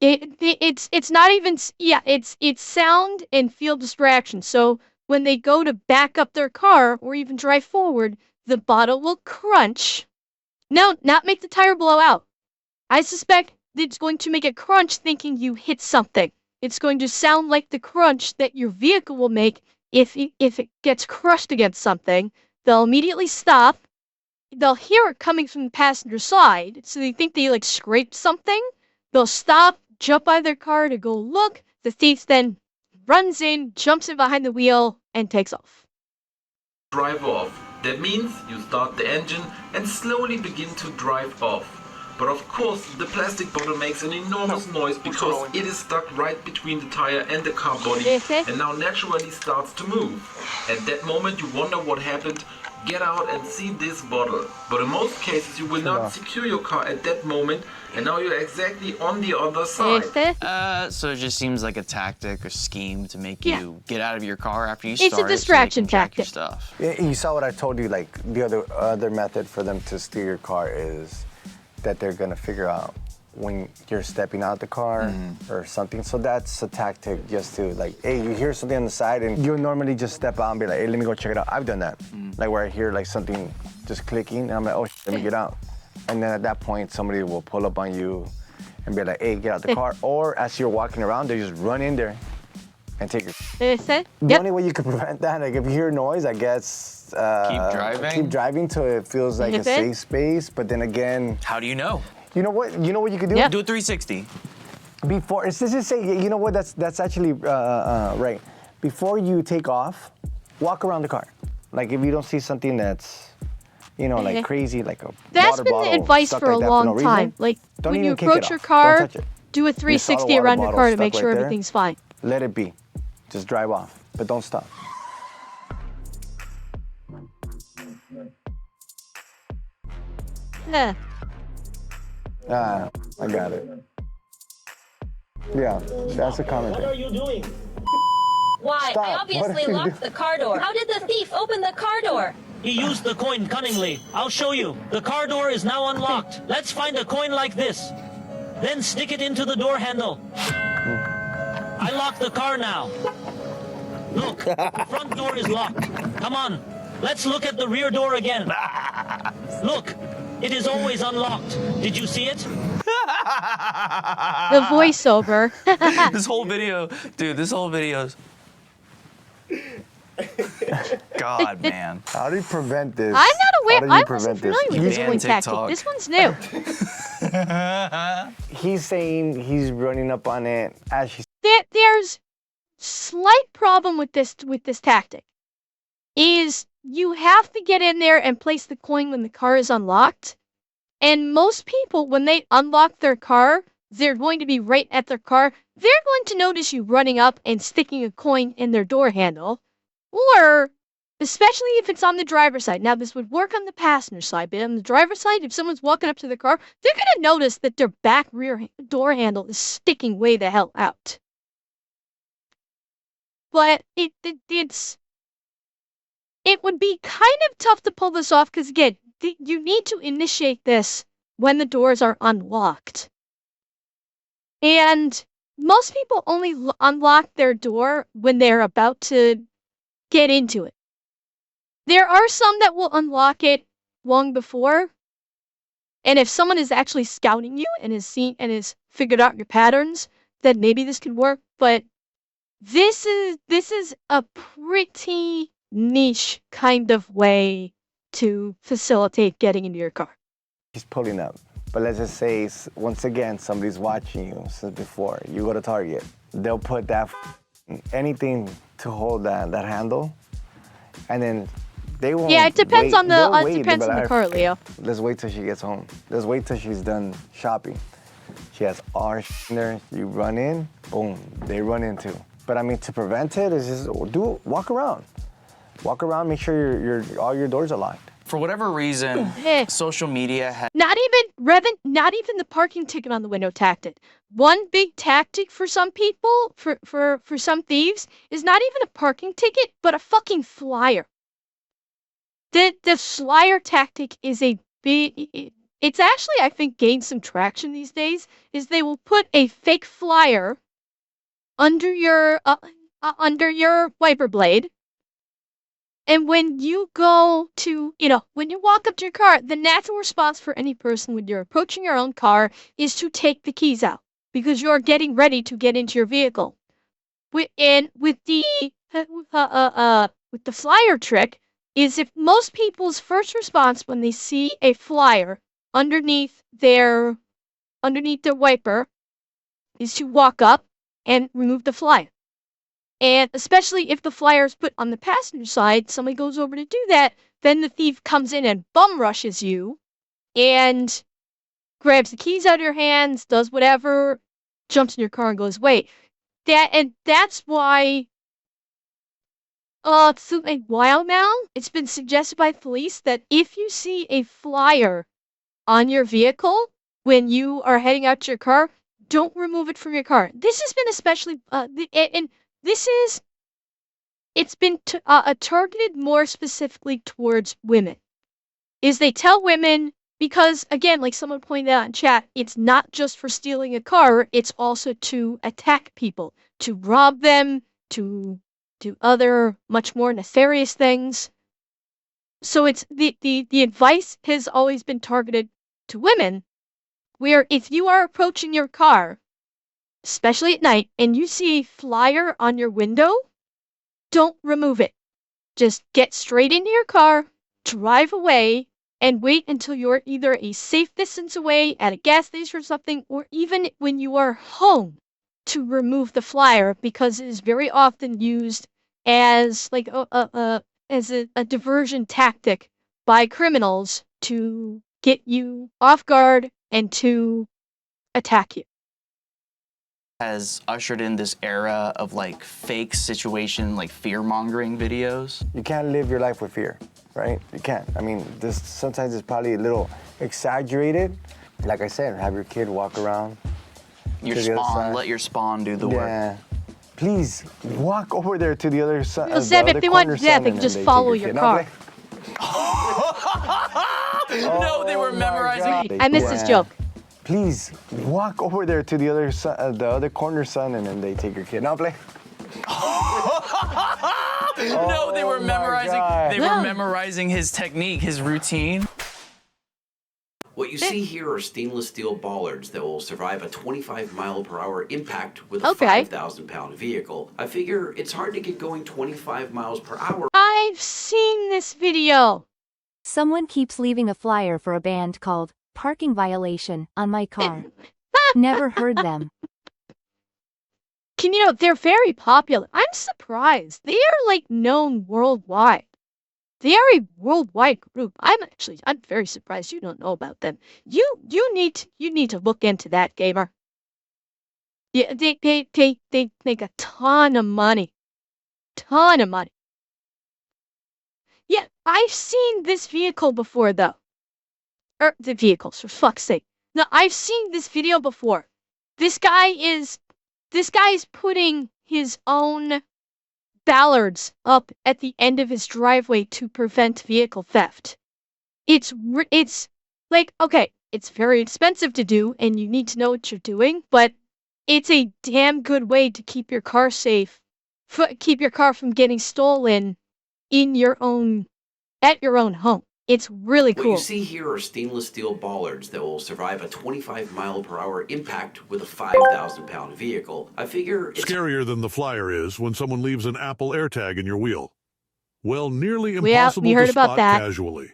It's not even. Yeah, it's sound and feel distraction. So when they go to back up their car or even drive forward, the bottle will crunch. No, not make the tire blow out. I suspect it's going to make a crunch thinking you hit something. It's going to sound like the crunch that your vehicle will make if it gets crushed against something. They'll immediately stop. They'll hear it coming from the passenger side, so they think they like scraped something. They'll stop, jump out of their car to go look. The thief then runs in, jumps in behind the wheel, and takes off. Drive off. That means you start the engine and slowly begin to drive off. But of course, the plastic bottle makes an enormous noise because it is stuck right between the tire and the car body and now naturally starts to move. At that moment, you wonder what happened. Get out and see this bottle. But in most cases, you will not secure your car at that moment, and now you're exactly on the other side. So it just seems like a tactic or scheme to make you get out of your car after you start. It's a distraction tactic. Stuff. You saw what I told you. Like the other method for them to steal your car is that they're gonna figure out when you're stepping out the car or something. So that's a tactic just to like, hey, you hear something on the side and you normally just step out and be like, hey, let me go check it out. I've done that. Like where I hear like something just clicking and I'm like, oh, let me get out. And then at that point, somebody will pull up on you and be like, hey, get out the car. Or as you're walking around, they just run in there and take your... The only way you can prevent that, like if you hear noise, I guess... keep driving till it feels like a safe space. But then again... How do you know? You know what you could do? Do a 360. Before, let's just say, you know what, that's actually right. Before you take off, walk around the car. Like if you don't see something that's, like crazy, like a That's been the advice for a long time. Like when you approach your car, do a 360 around your car to make sure everything's fine. Let it be. Just drive off, but don't stop. Yeah. I got it. Yeah, that's a common thing. What are you doing? Why? Stop. I obviously locked the car door. How did the thief open the car door? He used the coin cunningly. I'll show you. The car door is now unlocked. Let's find a coin like this. Then stick it into the door handle. I locked the car now. Look, the front door is locked. Come on, let's look at the rear door again. Look, it is always unlocked. Did you see it? The voiceover. This whole video, dude, God, man. How do you prevent this? I'm not aware. I wasn't this? familiar with this coin tactic. This one's new. He's saying he's running up on it as she's... There's slight problem with this tactic is you have to get in there and place the coin when the car is unlocked. And most people, when they unlock their car, they're going to be right at their car. They're going to notice you running up and sticking a coin in their door handle. Or, especially if it's on the driver's side. Now, this would work on the passenger side, but on the driver's side, if someone's walking up to the car, they're going to notice that their back rear door handle is sticking way the hell out. But it would be kind of tough to pull this off because, again, you need to initiate this when the doors are unlocked. And most people only unlock their door when they're about to get into it. There are some that will unlock it long before. And if someone is actually scouting you and has figured out your patterns, then maybe this could work. But this is a pretty niche kind of way to facilitate getting into your car. He's pulling up. But let's just say, once again, somebody's watching you since before. You go to Target. They'll put that anything to hold that handle, and then they won't. Yeah, it depends on the car, Leo. Let's wait till she gets home. Let's wait till she's done shopping. She has all in there. You run in, boom, they run in too. But I mean, to prevent it, is just walk around. Walk around, make sure all your doors are locked. For whatever reason, social media has... Not even the parking ticket on the window tactic. One big tactic for some people, for some thieves, is not even a parking ticket, but a fucking flyer. The flyer tactic is a big... It's actually, I think, gained some traction these days, is they will put a fake flyer under your wiper blade. And when you go to, when you walk up to your car, the natural response for any person when you're approaching your own car is to take the keys out because you're getting ready to get into your vehicle. With the flyer trick is if most people's first response when they see a flyer underneath their wiper is to walk up and remove the flyer. And especially if the flyer is put on the passenger side, somebody goes over to do that, then the thief comes in and bum rushes you and grabs the keys out of your hands, does whatever, jumps in your car and goes away. That's why it's a while now, it's been suggested by police that if you see a flyer on your vehicle when you are heading out to your car, don't remove it from your car. This has been especially it's been targeted more specifically towards women. Is they tell women, because again, like someone pointed out in chat, it's not just for stealing a car, it's also to attack people, to rob them, to do other much more nefarious things. So it's the advice has always been targeted to women, where if you are approaching your car, especially at night, and you see a flyer on your window, don't remove it. Just get straight into your car, drive away, and wait until you're either a safe distance away at a gas station or something, or even when you are home to remove the flyer, because it is very often used as like a diversion tactic by criminals to get you off guard and to attack you. Has ushered in this era of like fake situation, like fear-mongering videos. You can't live your life with fear, right? You can't. I mean, this sometimes it's probably a little exaggerated. Like I said, have your kid walk around. Your spawn, let your spawn do the work. Yeah. Please walk over there to the other side. Zeb, if they want death, they can just follow your car. No, they were memorizing. I missed this joke. Please walk over there to the other corner, son, and then they take your kid. Now play. No, they were memorizing. They were memorizing his technique, his routine. What you see here are stainless steel bollards that will survive a 25-mile-per-hour impact with a 5,000-pound vehicle. I figure it's hard to get going 25 miles per hour. I've seen this video. Someone keeps leaving a flyer for a band called Parking Violation on my car. Never heard them. they're very popular. I'm surprised. They are like known worldwide. They are a worldwide group. I'm very surprised you don't know about them. You need to look into that, gamer. Yeah, they make a ton of money. Ton of money. Yeah, I've seen this vehicle before though. The vehicles, for fuck's sake. No, I've seen this video before. This guy is putting his own ballards up at the end of his driveway to prevent vehicle theft. It's like, okay, it's very expensive to do and you need to know what you're doing, but it's a damn good way to keep your car safe, keep your car from getting stolen at your own home. It's really cool. What you see here are stainless steel bollards that will survive a 25-mile-per-hour impact with a 5,000-pound vehicle. I figure it's scarier than the flyer is when someone leaves an Apple AirTag in your wheel. Well, nearly impossible to spot casually.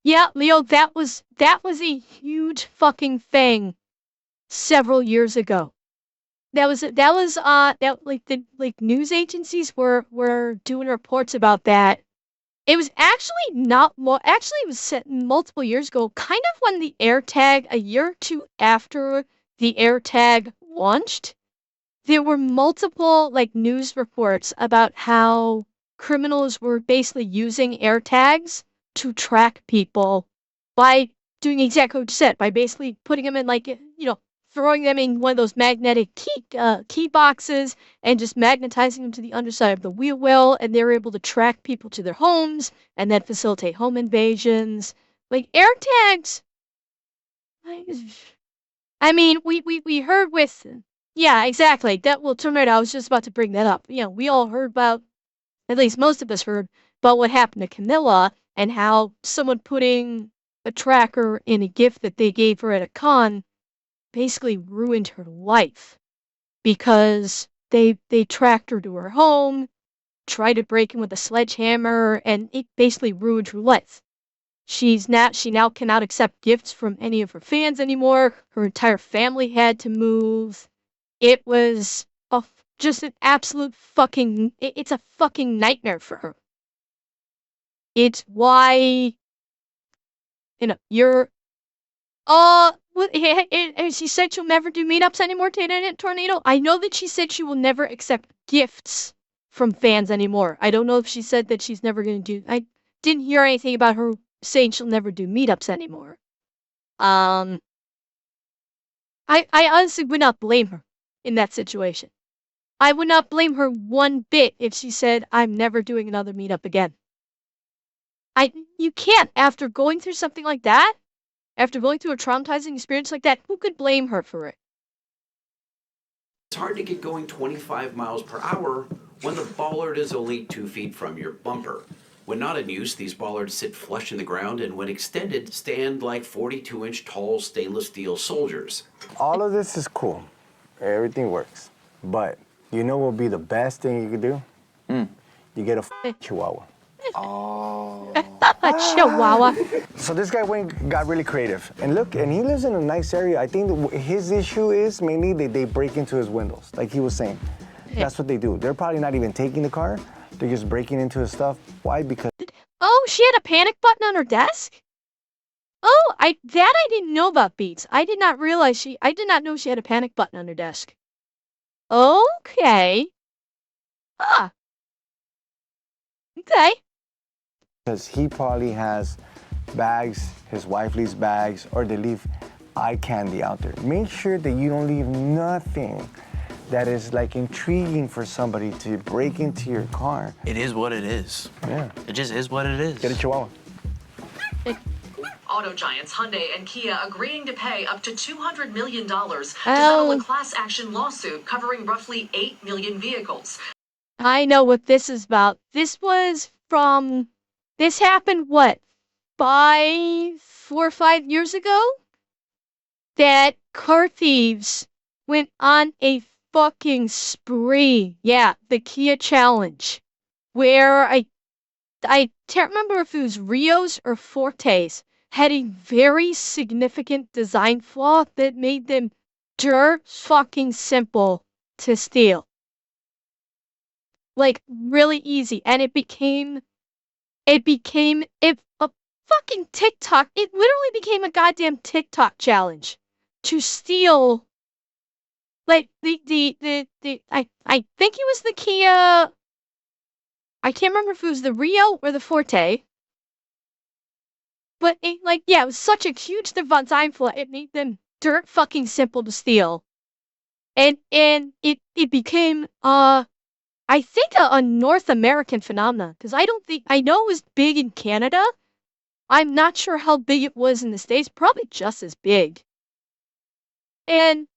Yeah, Leo, that was a huge fucking thing several years ago. News agencies were doing reports about that. It was actually it was set multiple years ago, kind of when the AirTag, a year or two after the AirTag launched. There were multiple news reports about how criminals were basically using AirTags to track people by doing exactly what you said, by basically putting them in throwing them in one of those magnetic key boxes and just magnetizing them to the underside of the wheel well, and they're able to track people to their homes and then facilitate home invasions. AirTags. I mean, we heard with, yeah, exactly. That will turn right. I was just about to bring that up. We all heard about, at least most of us heard about what happened to Camilla and how someone putting a tracker in a gift that they gave her at a con basically ruined her life because they tracked her to her home, tried to break in with a sledgehammer, and it basically ruined her life. She now cannot accept gifts from any of her fans anymore. Her entire family had to move. It was just an absolute fucking, it's a fucking nightmare for her. It's why, you're, she said she'll never do meetups anymore, Tornado. I know that she said she will never accept gifts from fans anymore. I don't know if she said that she's never going to do. I didn't hear anything about her saying she'll never do meetups anymore. I honestly would not blame her in that situation. I would not blame her one bit if she said, I'm never doing another meetup again. You can't, after going through something like that. After going through a traumatizing experience like that, who could blame her for it? It's hard to get going 25 miles per hour when the bollard is only 2 feet from your bumper. When not in use, these bollards sit flush in the ground and when extended, stand like 42-inch tall stainless steel soldiers. All of this is cool. Everything works. But you know what would be the best thing you could do? You get a chihuahua. Oh. A chihuahua. So this guy got really creative. And look, and he lives in a nice area. I think his issue is mainly they break into his windows, like he was saying. That's what they do. They're probably not even taking the car. They're just breaking into his stuff. Why? Because... Oh, she had a panic button on her desk? Oh, I didn't know about Beats. I did not know she had a panic button on her desk. Okay. Ah. Okay. Because he probably has bags, his wife leaves bags, or they leave eye candy out there. Make sure that you don't leave nothing that is intriguing for somebody to break into your car. It is what it is. Yeah. It just is what it is. Get a chihuahua. Auto giants Hyundai and Kia agreeing to pay up to $200 million to settle a class action lawsuit covering roughly 8 million vehicles. I know what this is about. This happened, 4 or 5 years ago? That car thieves went on a fucking spree. Yeah, the Kia challenge. Where I can't remember if it was Rios or Fortes, had a very significant design flaw that made them dirt fucking simple to steal. Like, really easy. And it became a fucking TikTok. It literally became a goddamn TikTok challenge to steal. Like, I think it was the Kia. I can't remember if it was the Rio or the Forte. But, it was such a huge time flight. It made them dirt fucking simple to steal. And it became, I think a North American phenomenon. Because I know it was big in Canada. I'm not sure how big it was in the States. Probably just as big. And,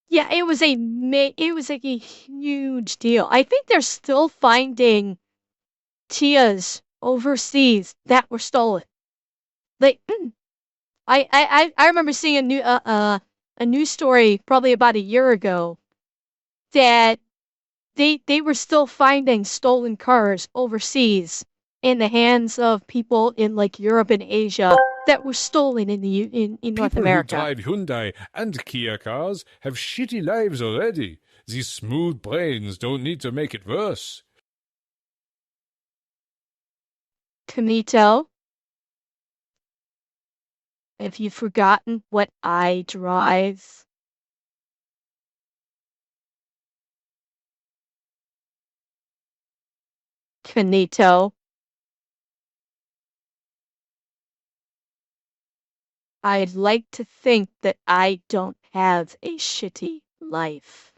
yeah, it was a huge deal. I think they're still finding Kias overseas that were stolen. Like, I remember seeing a news story probably about a year ago that they were still finding stolen cars overseas in the hands of people in like Europe and Asia that were stolen in North America. People who drive Hyundai and Kia cars have shitty lives already. These smooth brains don't need to make it worse. Kamito, have you forgotten what I drive? Finito. I'd like to think that I don't have a shitty life.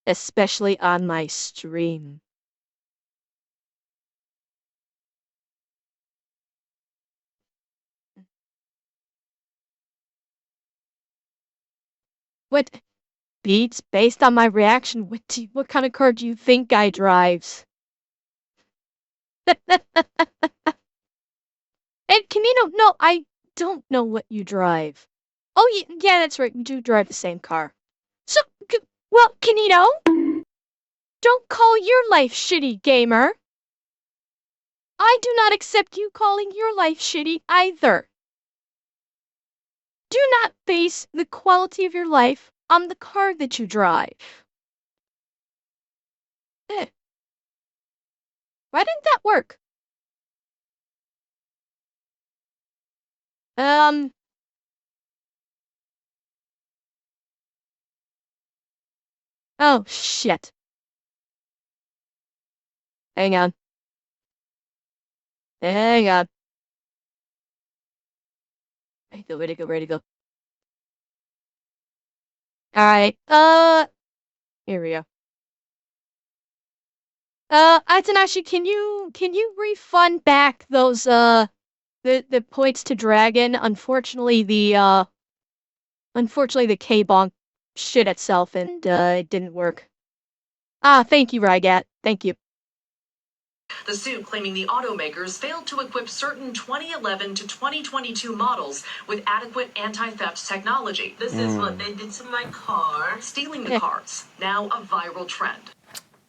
Especially on my stream. What? Beats, based on my reaction, what kind of car do you think I drives? And Camino, no, I don't know what you drive. Oh, yeah, that's right. We do drive the same car. So, well, Canito, don't call your life shitty, gamer. I do not accept you calling your life shitty either. Do not base the quality of your life on the car that you drive. Why didn't that work? Oh, shit. Hang on. Hang on. Ready to go. Alright, here we go. Atanashi, can you refund back those, the points to Dragon? Unfortunately, the K-Bonk shit itself and, it didn't work. Thank you, Rygat. Thank you. The suit claiming the automakers failed to equip certain 2011 to 2022 models with adequate anti-theft technology. This is what they did to my car. Stealing the cars, now a viral trend.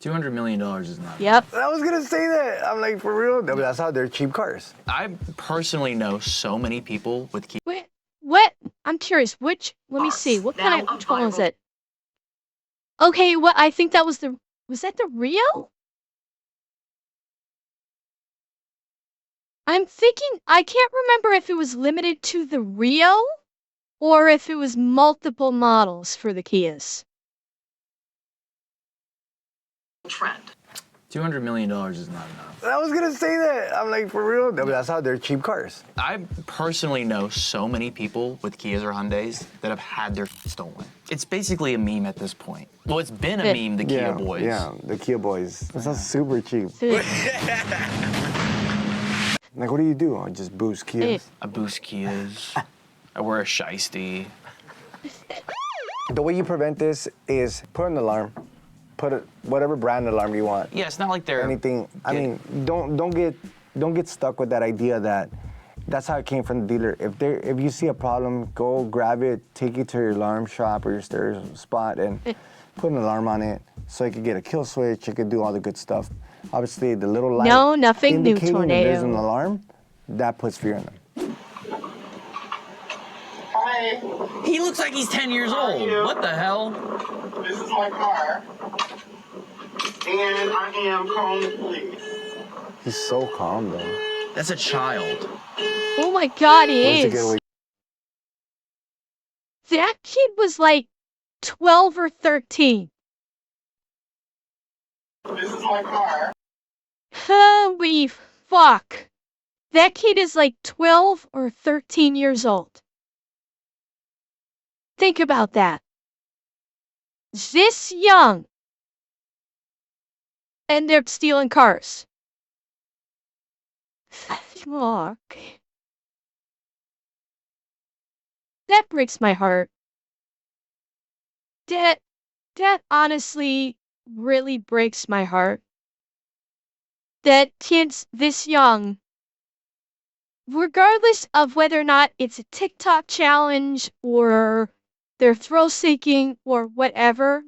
$200 million is not. Yep. I was gonna say that. I'm like, for real? That's how they're cheap cars. I personally know so many people with Kia. Wait, what? I'm curious. Let me see. Which one was it? Okay, I think that was was that the Rio? I'm thinking, I can't remember if it was limited to the Rio or if it was multiple models for the Kias. Trend. $200 million is not enough. I was gonna say that. I'm like, for real? That's how they're cheap cars. I personally know so many people with Kias or Hyundais that have had their stolen. It's basically a meme at this point. Well, it's been a meme, the Kia boys. Yeah, the Kia boys. This is super cheap. Like, what do? I just boost Kias. I boost Kias. I wear a shiesty. The way you prevent this is put an alarm. Put whatever brand alarm you want. Yeah, it's not like they're anything. I mean, don't get stuck with that idea that that's how it came from the dealer. If you see a problem, go grab it, take it to your alarm shop or your stereo spot, and put an alarm on it so you could get a kill switch. You could do all the good stuff. Obviously, the little light nothing new, indicating that Tornado. there's an alarm, that puts fear in them. Hi. He looks like he's 10 years old. What the hell? This is my car. And I am calling the police. He's so calm, though. That's a child. Oh my god, he Where's the is. getaway? That kid was like 12 or 13. This is my car. Holy fuck. That kid is like 12 or 13 years old. Think about that. This young. And they're stealing cars. Fuck. That breaks my heart. That honestly really breaks my heart. That kids this young, regardless of whether or not it's a TikTok challenge or they're thrill seeking or whatever,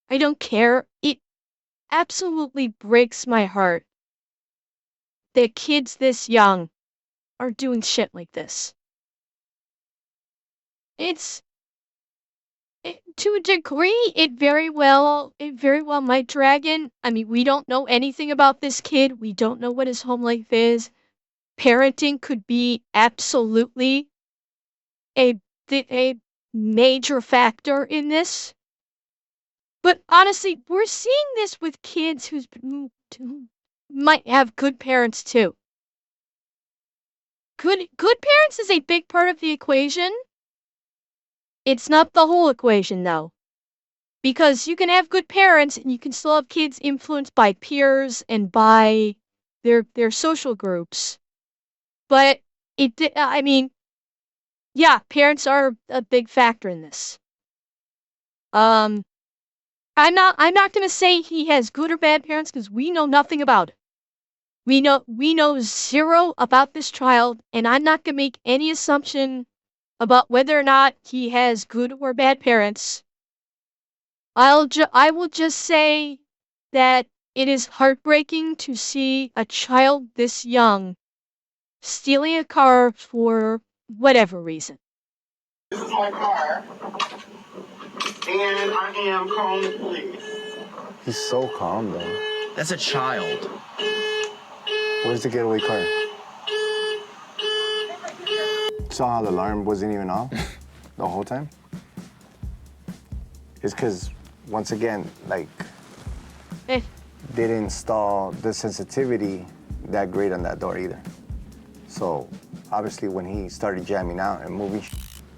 I don't care. It absolutely breaks my heart that kids this young are doing shit like this. To a degree, it very well might drag in. I mean, we don't know anything about this kid. We don't know what his home life is. Parenting could be absolutely a major factor in this. But honestly, we're seeing this with kids who might have good parents too. Good parents is a big part of the equation. It's not the whole equation, though. Because you can have good parents and you can still have kids influenced by peers and by their social groups. But I mean, yeah, parents are a big factor in this. I'm not gonna say he has good or bad parents because we know nothing about it. We know zero about this child, and I'm not gonna make any assumption about whether or not he has good or bad parents. I will just say that it is heartbreaking to see a child this young stealing a car for whatever reason. This is my car. And I am calling the police. He's so calm, though. That's a child. Where's the getaway car? Saw how the alarm wasn't even off the whole time? It's because, once again, like, they didn't install the sensitivity that great on that door either. So, obviously, when he started jamming out and moving,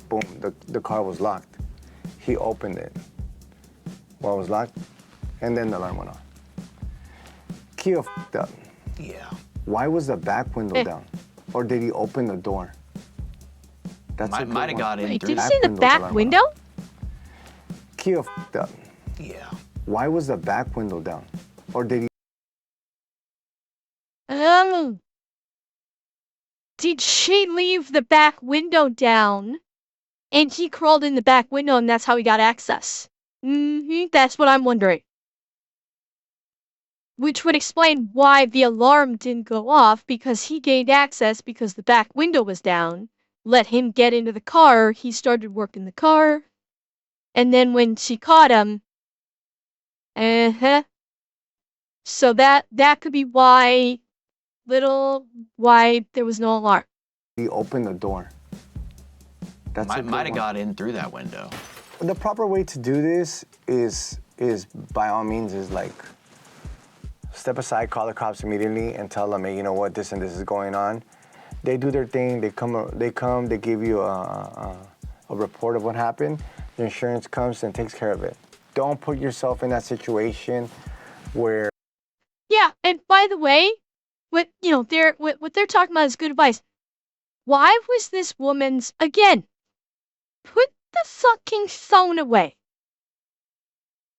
boom, the car was locked. He opened it while it was locked, and then the alarm went off. Kia f***ed up. Yeah. Why was the back window down? Or did he open the door? That's might have got in. Wait, did you say the back window? Kia f***ed up. Yeah. Why was the back window down? Or did he... Did she leave the back window down and he crawled in the back window and that's how he got access? That's what I'm wondering. Which would explain why the alarm didn't go off, because he gained access because the back window was down, let him get into the car, he started working the car, and then when she caught him, so that could be why there was no alarm. He opened the door. That's might have got in through that window. The proper way to do this is by all means is like, step aside, call the cops immediately and tell them, hey, you know what, this and this is going on. They do their thing, they give you a report of what happened. The insurance comes and takes care of it. Don't put yourself in that situation where... Yeah, and by the way, what they're talking about is good advice. Why was this woman's, again, put the fucking phone away.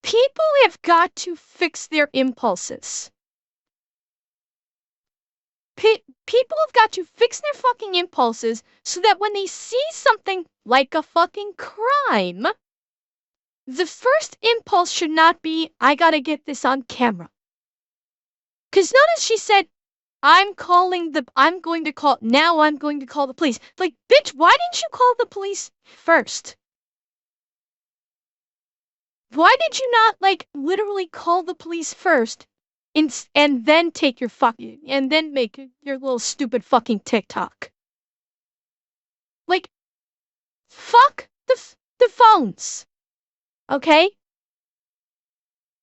People have got to fix their impulses. People have got to fix their fucking impulses so that when they see something like a fucking crime, the first impulse should not be, I gotta get this on camera. Because notice she said, I'm going to call the police. Like, bitch, why didn't you call the police first? Why did you not, like, literally call the police first and then take your and then make your little stupid fucking TikTok? Like, fuck the phones. Okay?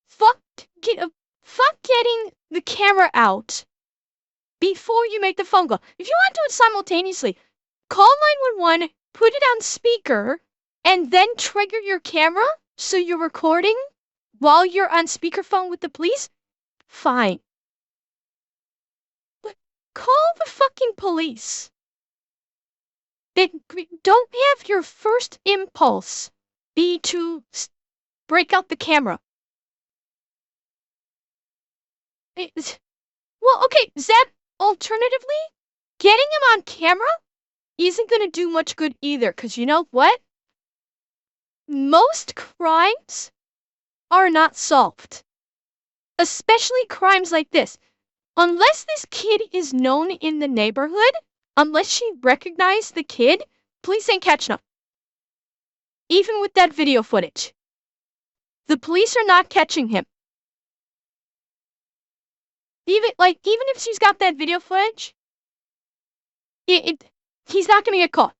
Fuck getting the camera out before you make the phone call. If you want to do it simultaneously, call 911, put it on speaker, and then trigger your camera so you're recording while you're on speakerphone with the police. Fine. But call the fucking police. Don't have your first impulse be to break out the camera. Well, okay, Zeb, alternatively, getting him on camera isn't going to do much good either, because you know what? Most crimes are not solved. Especially crimes like this. Unless this kid is known in the neighborhood, unless she recognized the kid, police ain't catching him. Even with that video footage. The police are not catching him. Even if she's got that video footage, he's not gonna get caught.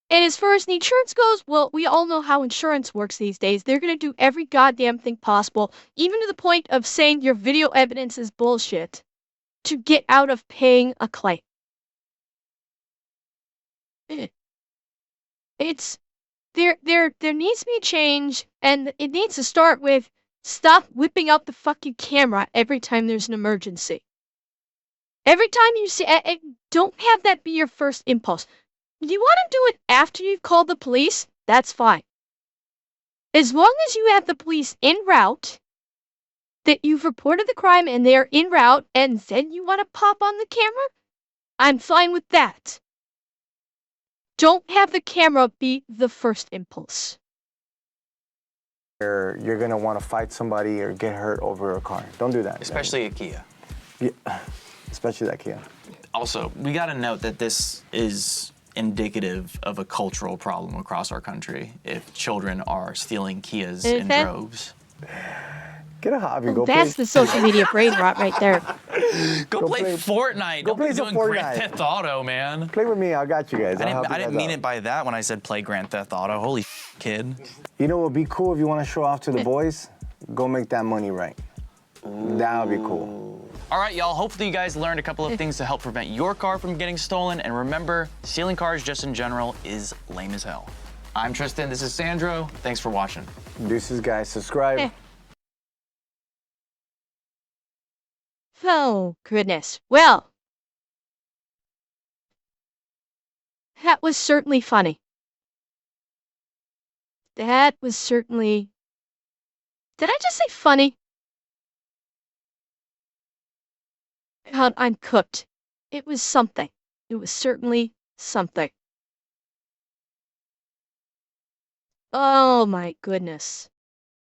And as far as the insurance goes, well, we all know how insurance works these days. They're gonna do every goddamn thing possible, even to the point of saying your video evidence is bullshit, to get out of paying a claim. There needs to be a change, and it needs to start with stop whipping out the fucking camera every time there's an emergency. Every time you see, don't have that be your first impulse. If you want to do it after you've called the police, that's fine. As long as you have the police en route, that you've reported the crime and they're en route, and then you want to pop on the camera, I'm fine with that. Don't have the camera be the first impulse. You're gonna want to fight somebody or get hurt over a car. Don't do that. Especially a Kia. Yeah, especially that Kia. Also, we gotta note that this is indicative of a cultural problem across our country if children are stealing Kias in droves. Get a hobby. Go That's the social media brain rot right there. Go play Fortnite. Go play doing some Grand Fortnite. Theft Auto, man. Play with me. I got you guys. I didn't mean it by that when I said play Grand Theft Auto. Holy kid. You know what would be cool if you want to show off to the boys? Go make that money right. That would be cool. All right, y'all. Hopefully you guys learned a couple of things to help prevent your car from getting stolen. And remember, stealing cars just in general is lame as hell. I'm Tristan. This is Sandro. Thanks for watching. Deuces, guys. Subscribe. Oh, goodness. Well, that was certainly funny. That was certainly... Did I just say funny? God, I'm cooked. It was something. It was certainly something. Oh my goodness.